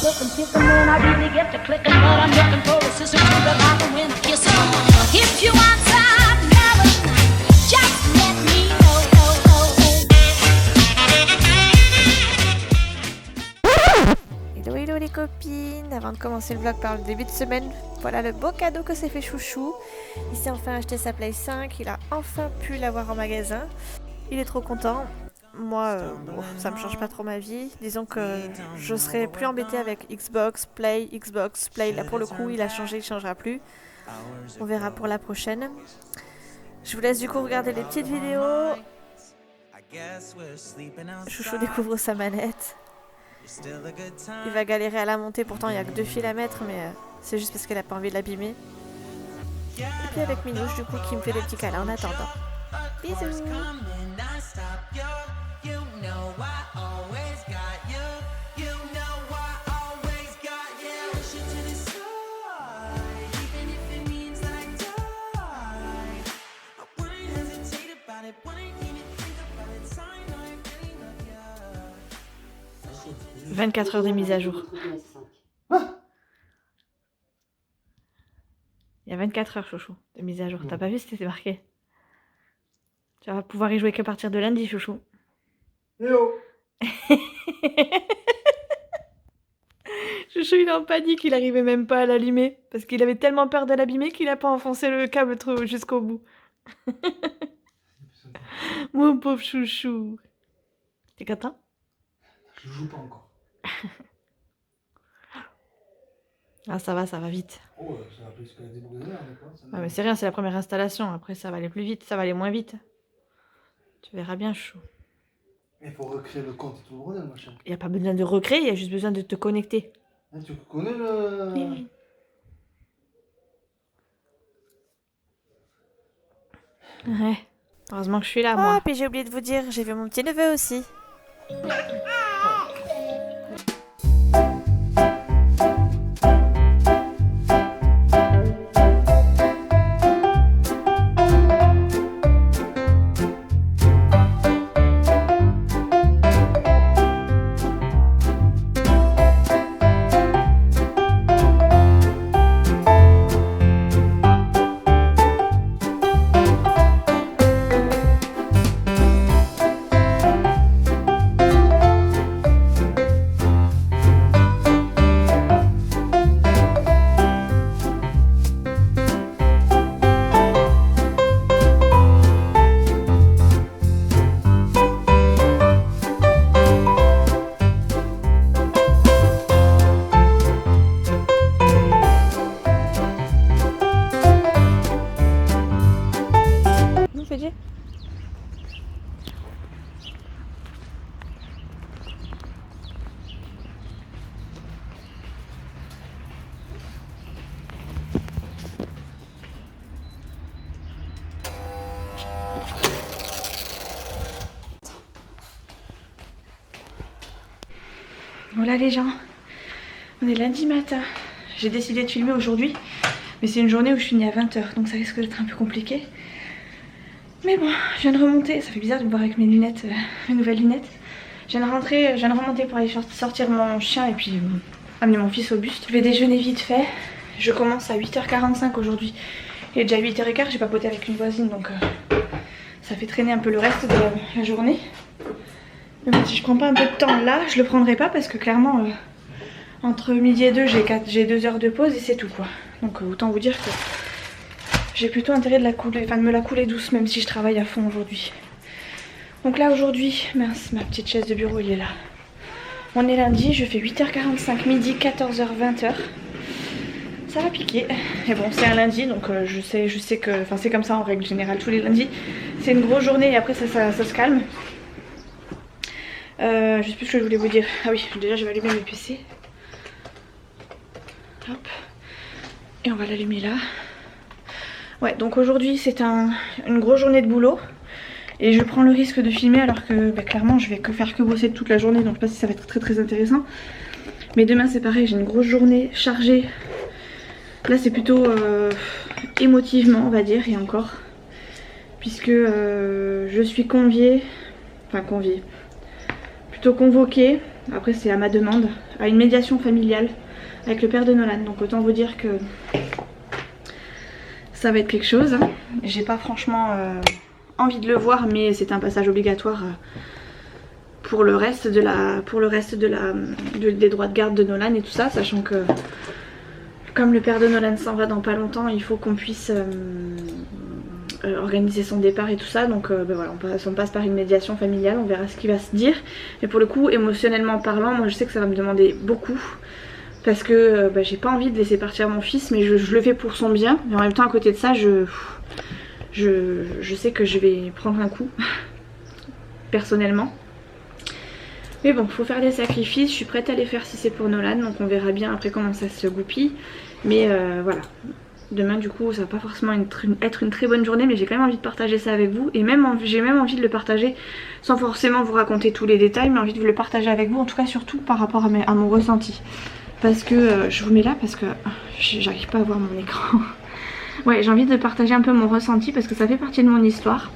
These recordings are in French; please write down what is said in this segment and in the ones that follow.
Looking, kissing when I really get to clicking, but I'm looking for a sister to the bottom when I kiss her. If you want some melon, just let me know. Hello hello les copines, avant de commencer le vlog par le début de semaine, voilà le beau cadeau que s'est fait Chouchou. Il s'est enfin acheté sa Play 5, il a enfin pu l'avoir en magasin. Il est trop content. Moi, ça me change pas trop ma vie. Disons que je serai plus embêtée avec Xbox Play. Là pour le coup, il a changé, il changera plus. On verra pour la prochaine. Je vous laisse du coup regarder les petites vidéos. Chouchou découvre sa manette. Il va galérer à la monter, pourtant il n'y a que 2 fils à mettre, mais c'est juste parce qu'elle a pas envie de l'abîmer. Et puis avec Minouche du coup qui me fait des petits câlins en attendant. Bisous. « 24 heures de mise à jour. » Il y a 24 heures, Chouchou, de mise à jour. T'as pas vu ce que c'était marqué? Tu vas pouvoir y jouer qu'à partir de lundi, Chouchou. Yo. Chouchou, il est en panique, il arrivait même pas à l'allumer. Parce qu'il avait tellement peur de l'abîmer qu'il a pas enfoncé le câble jusqu'au bout. Mon pauvre Chouchou. T'es content? Je joue pas encore. Ah ça va vite. Oh, ça va plus que la débrouillère, d'accord. Ah, mais c'est rien, c'est la première installation. Après, ça va aller plus vite, ça va aller moins vite. Tu verras bien, Chou. Il faut recréer le compte et tout le bordel, machin. Il n'y a pas besoin de recréer, il y a juste besoin de te connecter. Ah, tu connais le... Oui. Ouais. Heureusement que je suis là, moi. Ah, puis j'ai oublié de vous dire, j'ai vu mon petit neveu aussi. Voilà les gens, on est lundi matin. J'ai décidé de filmer aujourd'hui, mais c'est une journée où je finis à 20 h, donc ça risque d'être un peu compliqué. Mais bon, je viens de remonter, ça fait bizarre de me voir avec mes lunettes, mes nouvelles lunettes. Je viens de remonter pour aller sortir mon chien et puis amener mon fils au bus. Je vais déjeuner vite fait, je commence à 8h45 aujourd'hui. Il est déjà 8h15, j'ai papoté avec une voisine, donc ça fait traîner un peu le reste de la journée. Mais bon, si je prends pas un peu de temps là, je le prendrai pas parce que clairement entre midi et 2 j'ai 2 heures de pause et c'est tout quoi. Donc autant vous dire que j'ai plutôt intérêt de me la couler douce même si je travaille à fond aujourd'hui. Donc là aujourd'hui, mince, ma petite chaise de bureau il est là. On est lundi, je fais 8h45, midi, 14h, 20h. Ça va piquer. Et bon, c'est un lundi donc je sais que, enfin c'est comme ça en règle générale tous les lundis. C'est une grosse journée et après ça se calme. Je sais plus ce que je voulais vous dire. Ah oui, déjà je vais allumer le PC. Hop. Et on va l'allumer là. Ouais, donc aujourd'hui c'est une grosse journée de boulot. Et je prends le risque de filmer alors que clairement je vais faire que bosser toute la journée. Donc je sais pas si ça va être très intéressant. Mais demain c'est pareil, j'ai une grosse journée chargée. Là c'est plutôt émotivement on va dire, et encore. Puisque je suis conviée. Enfin conviée. Plutôt convoquée Après c'est à ma demande, à une médiation familiale avec le père de Nolan. Donc autant vous dire que ça va être quelque chose. Hein. J'ai pas franchement envie de le voir, mais c'est un passage obligatoire pour le reste des droits de garde de Nolan et tout ça, sachant que comme le père de Nolan s'en va dans pas longtemps, il faut qu'on puisse organiser son départ et tout ça. Donc ben voilà, on passe par une médiation familiale, on verra ce qui va se dire. Mais pour le coup, émotionnellement parlant, moi je sais que ça va me demander beaucoup. Parce que j'ai pas envie de laisser partir mon fils, mais je le fais pour son bien. Mais en même temps, à côté de ça, je sais que je vais prendre un coup, personnellement. Mais bon, faut faire des sacrifices, je suis prête à les faire si c'est pour Nolan, donc on verra bien après comment ça se goupille. Mais voilà, demain du coup ça va pas forcément être une très bonne journée, mais j'ai quand même envie de partager ça avec vous. Et j'ai même envie de le partager sans forcément vous raconter tous les détails, mais envie de vous le partager avec vous, en tout cas surtout par rapport à mon ressenti. Parce que je vous mets là parce que j'arrive pas à voir mon écran. Ouais, j'ai envie de partager un peu mon ressenti parce que ça fait partie de mon histoire.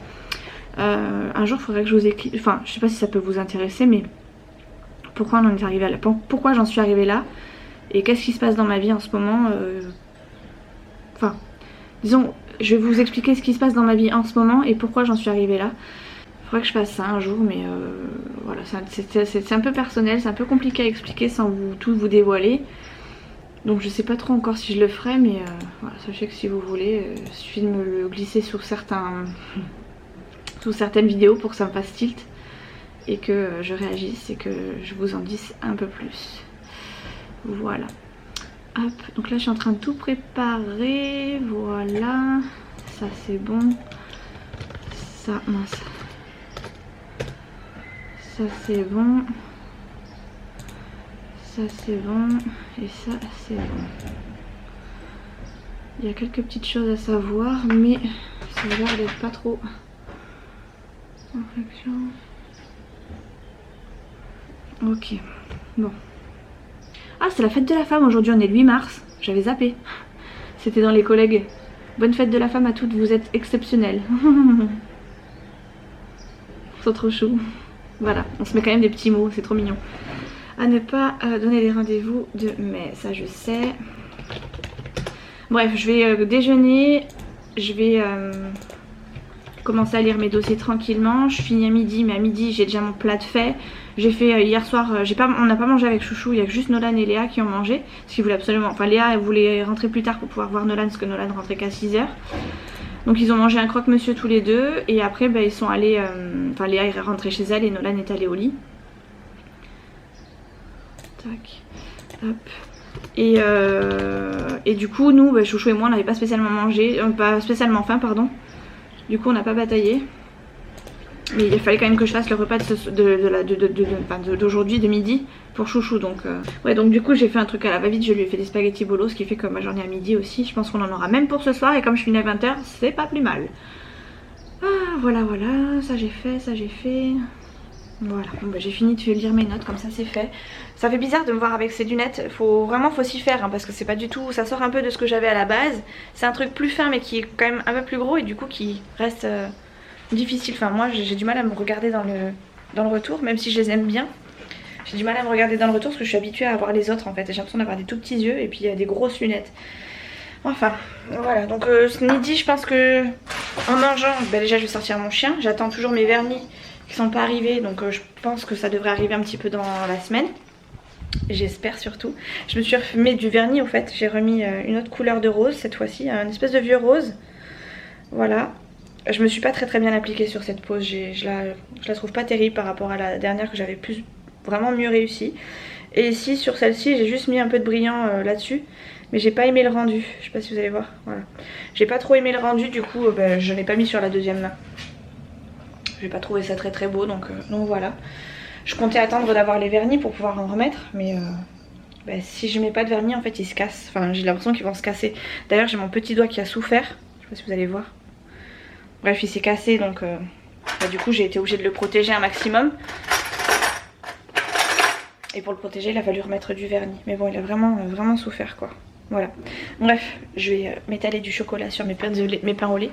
Un jour il faudrait que je vous écrive, enfin je sais pas si ça peut vous intéresser, mais pourquoi on en est arrivé là, pourquoi j'en suis arrivée là et qu'est-ce qui se passe dans ma vie en ce moment. Enfin disons, je vais vous expliquer ce qui se passe dans ma vie en ce moment et pourquoi j'en suis arrivée là. Il faudrait que je fasse ça un jour, mais voilà, c'est un peu personnel, c'est un peu compliqué à expliquer sans tout vous dévoiler. Donc je sais pas trop encore si je le ferai, mais voilà, sachez que si vous voulez, il suffit de me le glisser sur certaines vidéos pour que ça me fasse tilt et que je réagisse et que je vous en dise un peu plus. Voilà. Hop, donc là je suis en train de tout préparer, voilà, ça c'est bon, ça, mince, ça c'est bon, ça c'est bon, et ça c'est bon. Il y a quelques petites choses à savoir, mais ça a l'air d'être pas trop en fonction. Ok, bon. Ah, c'est la fête de la femme aujourd'hui, on est le 8 mars, j'avais zappé. C'était dans les collègues. Bonne fête de la femme à toutes, vous êtes exceptionnelles. C'est trop chou. Voilà, on se met quand même des petits mots, c'est trop mignon. À ne pas donner les rendez-vous de mai, ça je sais. Bref, je vais déjeuner, je vais commencer à lire mes dossiers tranquillement. Je finis à midi, mais à midi j'ai déjà mon plat de fait. J'ai fait hier soir, on n'a pas mangé avec Chouchou, il y a juste Nolan et Léa qui ont mangé. Parce qu'ils voulaient absolument, enfin Léa elle voulait rentrer plus tard pour pouvoir voir Nolan, parce que Nolan rentrait qu'à 6 h. Donc ils ont mangé un croque-monsieur tous les deux. Et après ils sont allés, enfin Léa est rentrée chez elle et Nolan est allé au lit. Tac, hop. Et du coup nous, Chouchou et moi on n'avait pas spécialement mangé, pas spécialement faim pardon. Du coup on n'a pas bataillé. Mais il fallait quand même que je fasse le repas d'aujourd'hui, de midi, pour Chouchou. Donc, ouais, donc du coup j'ai fait un truc à la va-vite, je lui ai fait des spaghettis bolo, ce qui fait que ma journée à midi aussi. Je pense qu'on en aura même pour ce soir, et comme je finis à 20 h, c'est pas plus mal. Ah, voilà, ça j'ai fait, Voilà, bon, j'ai fini de lire mes notes, comme ça c'est fait. Ça fait bizarre de me voir avec ces lunettes, faut s'y faire, hein, parce que c'est pas du tout, ça sort un peu de ce que j'avais à la base. C'est un truc plus fin, mais qui est quand même un peu plus gros, et du coup qui reste... difficile, enfin moi j'ai du mal à me regarder dans le retour, même si je les aime bien. J'ai du mal à me regarder dans le retour parce que je suis habituée à voir les autres en fait. J'ai l'impression d'avoir des tout petits yeux et puis des grosses lunettes. Enfin voilà, donc ce midi je pense que en mangeant, déjà je vais sortir mon chien. J'attends toujours mes vernis qui sont pas arrivés, donc je pense que ça devrait arriver un petit peu dans la semaine. J'espère surtout. Je me suis remis du vernis au fait, j'ai remis une autre couleur de rose cette fois-ci, une espèce de vieux rose. Voilà. Je me suis pas très bien appliquée sur cette pose, je la trouve pas terrible par rapport à la dernière que j'avais vraiment mieux réussi. Et ici sur celle-ci j'ai juste mis un peu de brillant là-dessus, mais j'ai pas aimé le rendu, je sais pas si vous allez voir, voilà. J'ai pas trop aimé le rendu, du coup je l'ai pas mis sur la deuxième main. J'ai pas trouvé ça très beau, donc voilà. Je comptais attendre d'avoir les vernis pour pouvoir en remettre, mais si je mets pas de vernis en fait ils se cassent, enfin j'ai l'impression qu'ils vont se casser. D'ailleurs j'ai mon petit doigt qui a souffert, je sais pas si vous allez voir. Bref, il s'est cassé, donc du coup j'ai été obligée de le protéger un maximum. Et pour le protéger il a fallu remettre du vernis. Mais bon, il a vraiment souffert quoi. Voilà. Bref, je vais m'étaler du chocolat sur mes pains au lait.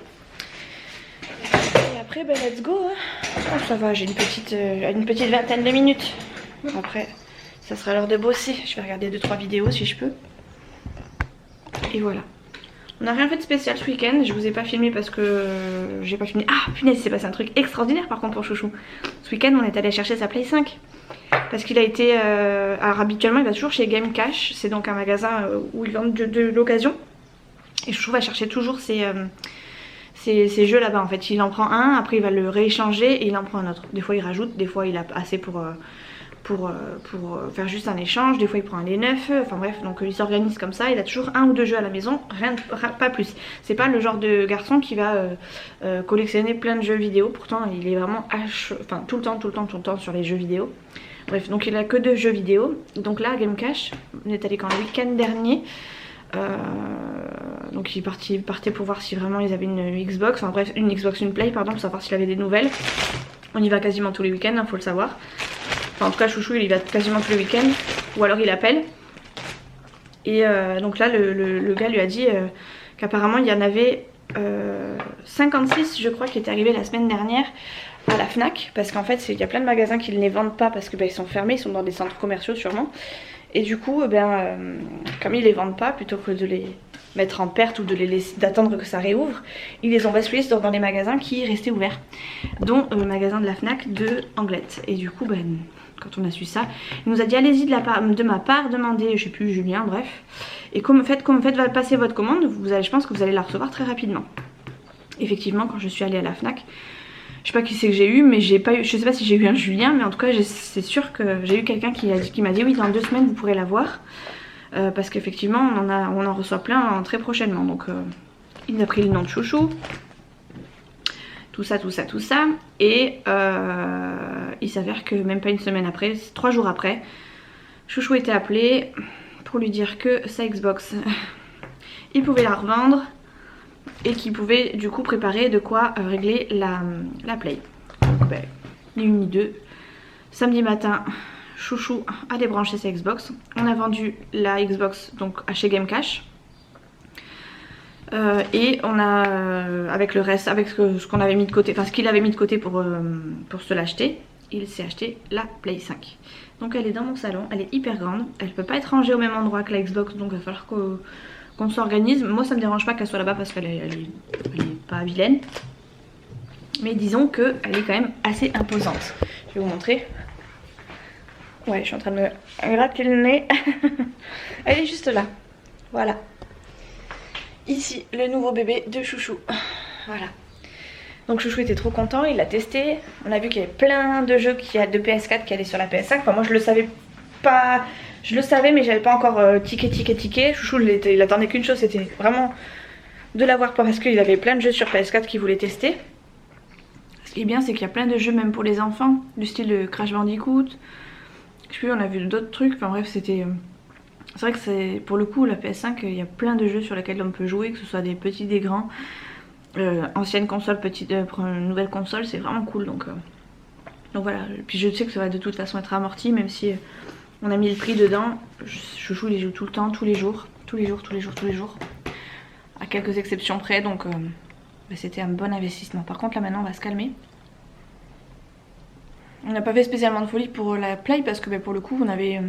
Et après, let's go hein. Oh, ça va, j'ai une petite vingtaine de minutes. Après, ça sera l'heure de bosser. Je vais regarder 2-3 vidéos si je peux. Et voilà. On n'a rien fait de spécial ce week-end. Je vous ai pas filmé parce que j'ai pas filmé. Ah punaise, il s'est passé un truc extraordinaire par contre pour Chouchou. Ce week-end on est allé chercher sa Play 5. Parce qu'il a été... alors habituellement il va toujours chez Game Cash. C'est donc un magasin où ils vendent de l'occasion. Et Chouchou va chercher toujours ses jeux là-bas en fait. Il en prend un, après il va le rééchanger et il en prend un autre. Des fois il rajoute, des fois il a assez pour faire juste un échange, des fois il prend un des neufs, enfin bref, donc il s'organise comme ça, il a toujours 1 ou 2 jeux à la maison, pas plus. C'est pas le genre de garçon qui va collectionner plein de jeux vidéo, pourtant il est vraiment tout le temps sur les jeux vidéo. Bref, donc il a que 2 jeux vidéo, donc là Game Cash, on est allé quand le week-end dernier. Donc il partait pour voir si vraiment ils avaient une Xbox, enfin bref, une Xbox, une Play pardon, pour savoir s'il avait des nouvelles. On y va quasiment tous les week-ends, hein, faut le savoir. Enfin en tout cas Chouchou il y va quasiment tous les week-ends, ou alors il appelle. Et donc là le gars lui a dit qu'apparemment il y en avait 56 je crois qui étaient arrivés la semaine dernière à la Fnac. Parce qu'en fait il y a plein de magasins qui ne les vendent pas parce que ils sont fermés, ils sont dans des centres commerciaux sûrement. Et du coup, comme ils les vendent pas, plutôt que de les mettre en perte ou de les laisser, d'attendre que ça réouvre, ils les ont basculés dans les magasins qui restaient ouverts, dont le magasin de la Fnac de Anglette. Et du coup, quand on a su ça, il nous a dit allez-y de ma part, demandez, je sais plus, Julien, bref. Et comme faites va passer votre commande, je pense que vous allez la recevoir très rapidement. Effectivement, quand je suis allée à la Fnac, je sais pas qui c'est que j'ai eu, mais j'ai pas eu, je sais pas si j'ai eu un Julien, mais en tout cas c'est sûr que j'ai eu quelqu'un qui m'a dit oui, dans 2 semaines vous pourrez l'avoir. Parce qu'effectivement on en reçoit plein très prochainement. Donc il a pris le nom de Chouchou, tout ça. Et il s'avère que même pas une semaine après, 3 jours après, Chouchou était appelé pour lui dire que sa Xbox il pouvait la revendre. Et qui pouvait du coup préparer de quoi régler la Play. Donc ni une ni deux. Samedi matin, Chouchou a débranché sa Xbox. On a vendu la Xbox donc à chez Game Cash. Et on a avec le reste, avec ce qu'on avait mis de côté, enfin ce qu'il avait mis de côté pour se l'acheter, il s'est acheté la Play 5. Donc elle est dans mon salon, elle est hyper grande. Elle peut pas être rangée au même endroit que la Xbox, donc il va falloir qu'on s'organise. Moi ça me dérange pas qu'elle soit là-bas parce qu'elle est pas vilaine. Mais disons qu'elle est quand même assez imposante. Je vais vous montrer. Ouais, je suis en train de me gratter le nez. Elle est juste là. Voilà. Ici, le nouveau bébé de Chouchou. Voilà. Donc Chouchou était trop content, il l'a testé. On a vu qu'il y avait plein de jeux de PS4 qui allaient sur la PS5. Enfin moi je le savais pas. Je le savais mais j'avais pas encore tiqué. Chouchou il attendait qu'une chose, c'était vraiment de l'avoir parce qu'il avait plein de jeux sur PS4 qu'il voulait tester. Ce qui est bien c'est qu'il y a plein de jeux même pour les enfants, du style Crash Bandicoot. Je sais plus, on a vu d'autres trucs, enfin bref c'était... C'est vrai que c'est pour le coup la PS5 il y a plein de jeux sur lesquels on peut jouer, que ce soit des petits, des grands, ancienne console, pour une nouvelle console, c'est vraiment cool donc voilà. Puis je sais que ça va de toute façon être amorti même si on a mis le prix dedans. Chouchou il les joue tout le temps, tous les jours, à quelques exceptions près donc c'était un bon investissement. Par contre là maintenant on va se calmer. On n'a pas fait spécialement de folie pour la Play parce que pour le coup on avait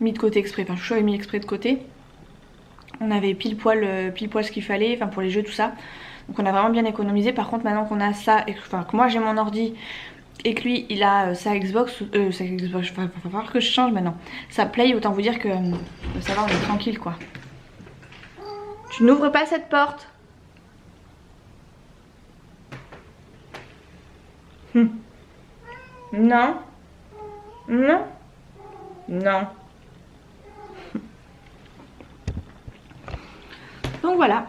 mis de côté exprès, enfin Chouchou avait mis exprès de côté. On avait pile poil ce qu'il fallait, enfin pour les jeux tout ça. Donc on a vraiment bien économisé. Par contre maintenant qu'on a ça, enfin que moi j'ai mon ordi et que lui il a sa Xbox, il va falloir que je change maintenant. Sa Play, autant vous dire que ça va, on est tranquille quoi. Tu n'ouvres pas cette porte. Non. Non. Non. Donc voilà.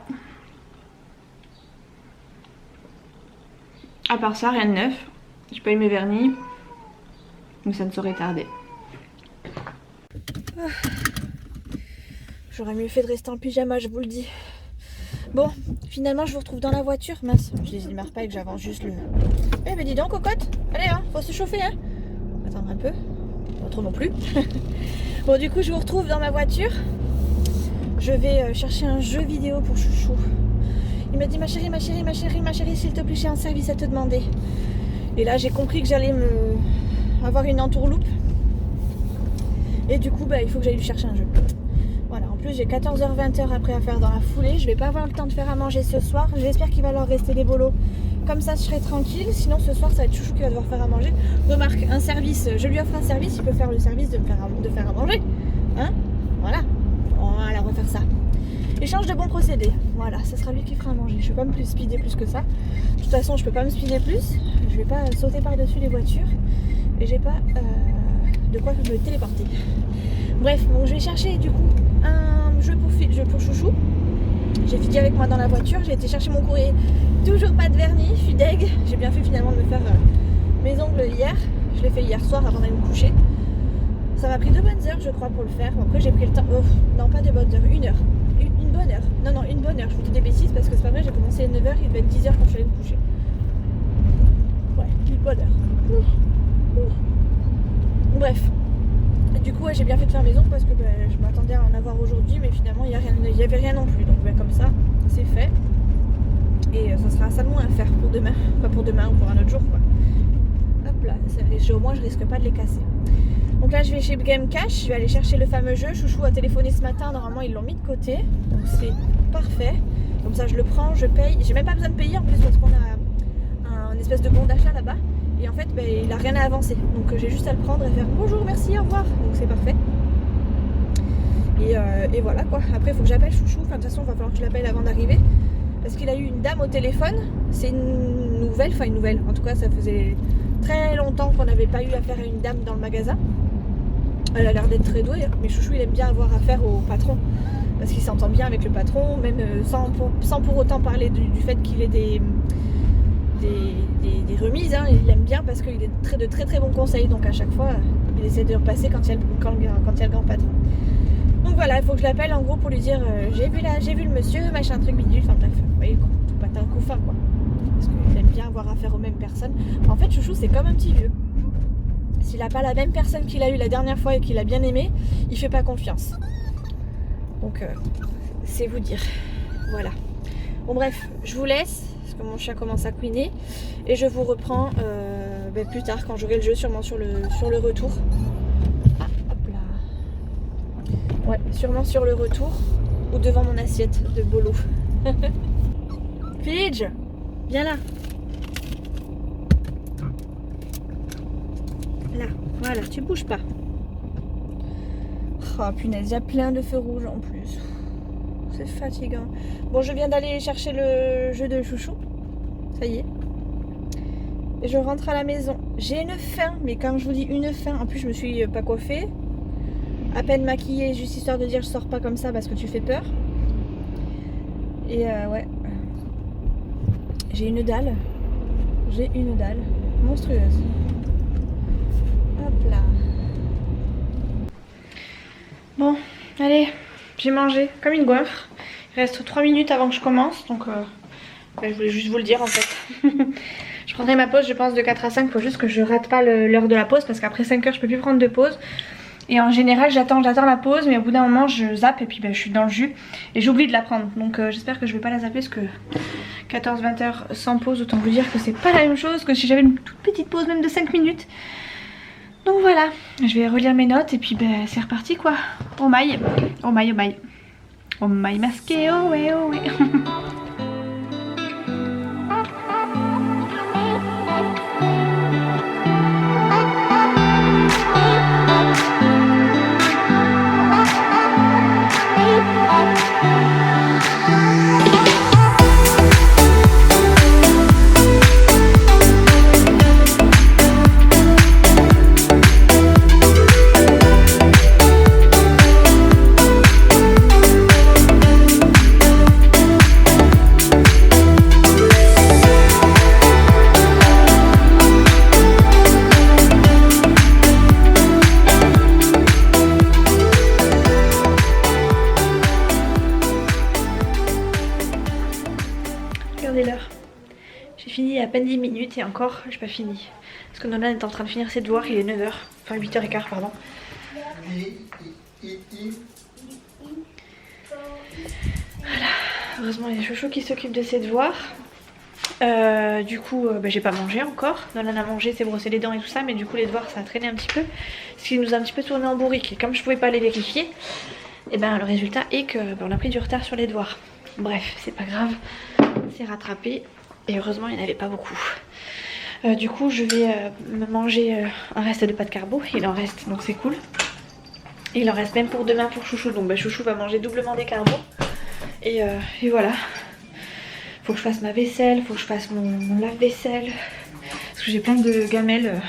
À part ça, rien de neuf. J'ai pas eu mes vernis. Mais ça ne saurait tarder. J'aurais mieux fait de rester en pyjama, je vous le dis. Bon, finalement je vous retrouve dans la voiture. Mince, je démarre pas et que j'avance juste le... Eh ben dis donc cocotte. Allez hein, faut se chauffer hein. Attendre un peu. Pas trop non plus. Bon du coup je vous retrouve dans ma voiture. Je vais chercher un jeu vidéo pour Chouchou. Il m'a dit ma chérie, s'il te plaît, j'ai un service à te demander. Et là j'ai compris que j'allais avoir une entourloupe. Et du coup bah, il faut que j'aille lui chercher un jeu. Voilà, en plus j'ai 14h-20h après à faire dans la foulée. Je vais pas avoir le temps de faire à manger ce soir. J'espère qu'il va leur rester des bolos. Comme ça je serai tranquille. Sinon ce soir ça va être Chouchou qui va devoir faire à manger. Remarque, un service, je lui offre un service, il peut faire le service de faire à manger. Hein? Voilà. Voilà, on va faire ça. Échange de bons procédés. Voilà, ce sera lui qui fera à manger. Je vais pas me speeder plus que ça. De toute façon je peux pas me speeder plus. Je vais pas sauter par-dessus les voitures. Et j'ai pas de quoi me téléporter. Bref, bon, je vais chercher du coup un jeu pour Chouchou. J'ai fini avec moi dans la voiture, j'ai été chercher mon courrier. Toujours pas de vernis, je suis deg. J'ai bien fait finalement de me faire mes ongles hier. Je l'ai fait hier soir avant d'aller me coucher. Ça m'a pris 2 bonnes heures je crois pour le faire. Bon, après j'ai pris le temps. Oh, non, pas 2 bonnes heures, 1 heure. Une bonne heure. Non, une bonne heure. Je vous dis des bêtises parce que c'est pas vrai, j'ai commencé à 9h, il devait être 10h quand je suis allée me coucher. Ouais, une bonne heure. Bref. Du coup, ouais, j'ai bien fait de faire mes ongles parce que je m'attendais à en avoir aujourd'hui, mais finalement il n'y avait rien non plus. Donc comme ça, c'est fait. Et ça sera seulement à faire pour demain. Pas pour demain ou pour un autre jour, quoi. Hop là, au moins je risque pas de les casser. Donc là je vais chez Game Cash, je vais aller chercher le fameux jeu. Chouchou a téléphoné ce matin, normalement ils l'ont mis de côté. Donc c'est parfait. Comme ça je le prends, je paye. J'ai même pas besoin de payer en plus parce qu'on a un espèce de bon d'achat là-bas. Et en fait il a rien à avancer. Donc j'ai juste à le prendre et faire bonjour, merci, au revoir. Donc c'est parfait. Et voilà quoi. Après il faut que j'appelle Chouchou. Enfin de toute façon il va falloir que je l'appelle avant d'arriver. Parce qu'il a eu une dame au téléphone. C'est une nouvelle, enfin une nouvelle. En tout cas ça faisait très longtemps qu'on n'avait pas eu affaire à une dame dans le magasin. Elle a l'air d'être très douée, mais Chouchou il aime bien avoir affaire au patron. Parce qu'il s'entend bien avec le patron, même sans pour autant parler du fait qu'il ait des remises, hein. Il aime bien parce qu'il est de très bons conseils, donc à chaque fois il essaie de repasser quand il y a le grand patron. Donc voilà, il faut que je l'appelle en gros pour lui dire j'ai vu le monsieur, machin truc bidule, enfin bref, vous voyez quoi, tout patin couffin quoi. Parce qu'il aime bien avoir affaire aux mêmes personnes. En fait Chouchou c'est comme un petit vieux. S'il n'a pas la même personne qu'il a eu la dernière fois et qu'il a bien aimé, il fait pas confiance. Donc c'est vous dire. Voilà. Bon bref, je vous laisse parce que mon chien commence à couiner et je vous reprends plus tard quand j'aurai le jeu, sûrement sur le retour. Ah, hop là. Ouais, sûrement sur le retour ou devant mon assiette de bolo. Fidge, viens là. Là, voilà, tu bouges pas. Oh punaise, il y a plein de feux rouges en plus. C'est fatigant. Bon, je viens d'aller chercher le jeu de Chouchou. Ça y est. Et je rentre à la maison. J'ai une faim, mais quand je vous dis une faim, en plus je me suis pas coiffée. À peine maquillée, juste histoire de dire je sors pas comme ça parce que tu fais peur. Et ouais. J'ai une dalle. J'ai une dalle monstrueuse. Hop là. Bon, allez, j'ai mangé comme une goinfre. Il reste 3 minutes avant que je commence, donc je voulais juste vous le dire en fait. Je prendrai ma pause je pense de 4 à 5, il faut juste que je rate pas l'heure de la pause parce qu'après 5 heures je peux plus prendre de pause. Et en général j'attends la pause, mais au bout d'un moment je zappe et puis je suis dans le jus et j'oublie de la prendre. Donc j'espère que je vais pas la zapper parce que 14-20 heures sans pause, autant vous dire que c'est pas la même chose que si j'avais une toute petite pause même de 5 minutes. Donc voilà, je vais relire mes notes et puis c'est reparti quoi. Oh maille, oh maille, oh maille. Oh maille masqué, oh ouais, oh ouais. J'ai fini il y a à peine 10 minutes et encore j'ai pas fini. Parce que Nolan est en train de finir ses devoirs, il est 9h, enfin 8h15 pardon. Voilà, heureusement il y a Chouchou qui s'occupe de ses devoirs. Du coup, j'ai pas mangé encore. Nolan a mangé, s'est brossé les dents et tout ça, mais du coup les devoirs ça a traîné un petit peu, ce qui nous a un petit peu tourné en bourrique. Et comme je pouvais pas les vérifier, et le résultat est que on a pris du retard sur les devoirs. Bref, c'est pas grave, c'est rattrapé et heureusement il n'y en avait pas beaucoup. Du coup je vais me manger un reste de pâtes carbo, il en reste donc c'est cool. Et il en reste même pour demain pour Chouchou, donc Chouchou va manger doublement des carbos. Et voilà. Faut que je fasse ma vaisselle, faut que je fasse mon lave-vaisselle. Parce que j'ai plein de gamelles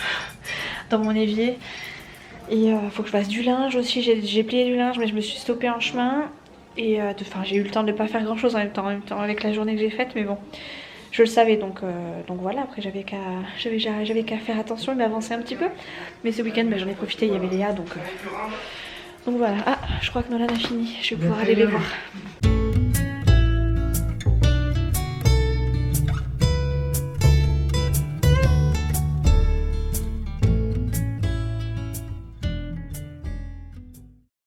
dans mon évier. Et faut que je fasse du linge aussi. J'ai plié du linge mais je me suis stoppée en chemin. Et j'ai eu le temps de ne pas faire grand chose en même temps avec la journée que j'ai faite. Mais bon, je le savais donc voilà. Après j'avais qu'à faire attention et m'avancer un petit peu. Mais ce week-end j'en ai profité, il y avait Léa donc voilà. Ah, je crois que Nolan a fini. Je vais pouvoir aller les voir.